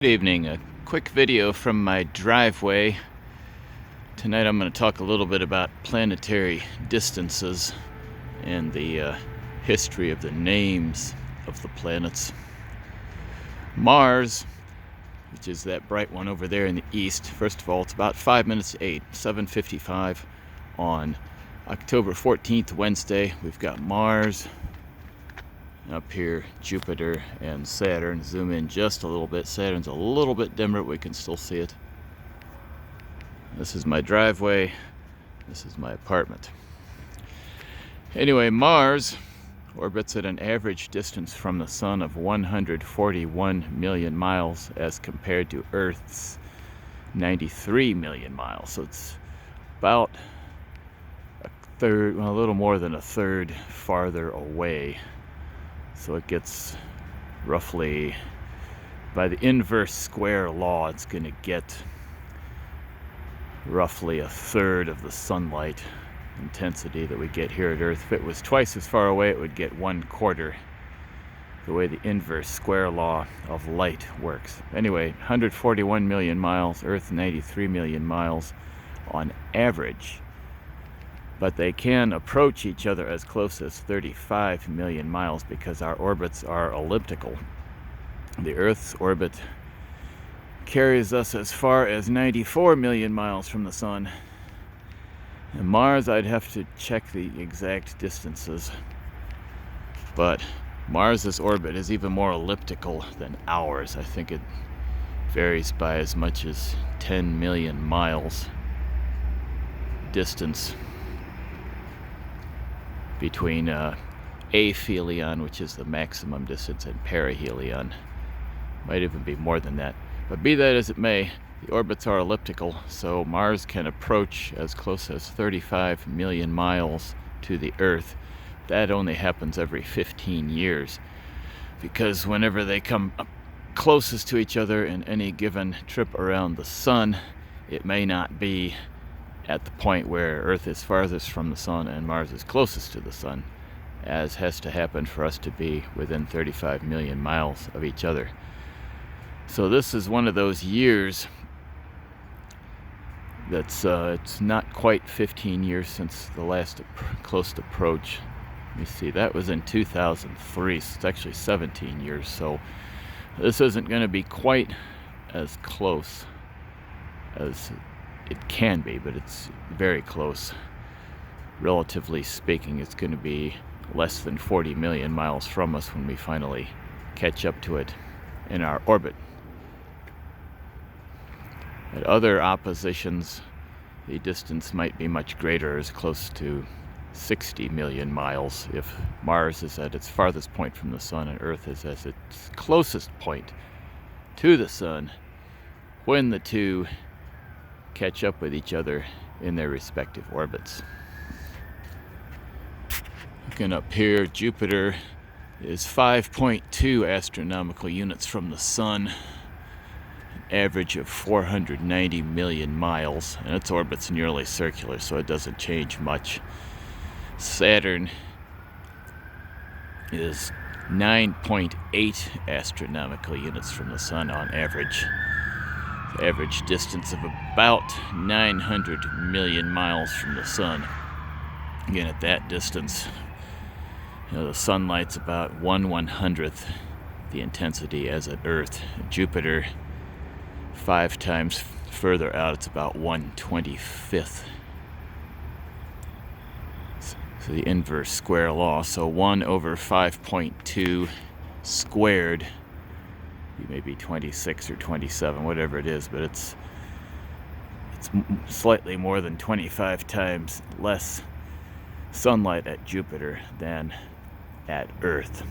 Good evening. A quick video from my driveway. Tonight I'm going to talk a little bit about planetary distances and the history of the names of the planets. Mars, which is that bright one over there in the east, first of all, it's about 5 minutes to 8, 7:55 on October 14th, Wednesday. We've got Mars. Up here, Jupiter and Saturn. Zoom in just a little bit. Saturn's a little bit dimmer, but we can still see it. This is my driveway. This is my apartment. Anyway, Mars orbits at an average distance from the Sun of 141 million miles as compared to Earth's 93 million miles. So it's about a third, well, a little more than a third farther away. So it gets roughly, by the inverse square law, it's going to get roughly a third of the sunlight intensity that we get here at Earth. If it was twice as far away, it would get 1/4, the way the inverse square law of light works. Anyway, 141 million miles, Earth 93 million miles on average. But they can approach each other as close as 35 million miles because our orbits are elliptical. The Earth's orbit carries us as far as 94 million miles from the Sun. And Mars, I'd have to check the exact distances. But Mars's orbit is even more elliptical than ours. I think it varies by as much as 10 million miles distance between aphelion, which is the maximum distance, and perihelion. Might even be more than that. But be that as it may, the orbits are elliptical, so Mars can approach as close as 35 million miles to the Earth. That only happens every 15 years, because whenever they come up closest to each other in any given trip around the Sun, it may not be at the point where Earth is farthest from the Sun and Mars is closest to the Sun, as has to happen for us to be within 35 million miles of each other. So this is one of those years that's it's not quite 15 years since the last close approach. Let me see, that was in 2003, so it's actually 17 years. So this isn't going to be quite as close as it can be, but it's very close. Relatively speaking, it's going to be less than 40 million miles from us when we finally catch up to it in our orbit. At other oppositions, the distance might be much greater, as close to 60 million miles if Mars is at its farthest point from the Sun and Earth is at its closest point to the Sun, when the two catch up with each other in their respective orbits. Looking up here, Jupiter is 5.2 astronomical units from the Sun, an average of 490 million miles, and its orbit's nearly circular, so it doesn't change much. Saturn is 9.8 astronomical units from the Sun on average. The average distance of about 900 million miles from the Sun. Again, at that distance, the sunlight's about 1/100th the intensity as at Earth. Jupiter, 5 times further out, it's about 1/25th. So the inverse square law, so 1 over 5.2 squared, maybe 26 or 27, whatever it is, but it's slightly more than 25 times less sunlight at Jupiter than at Earth.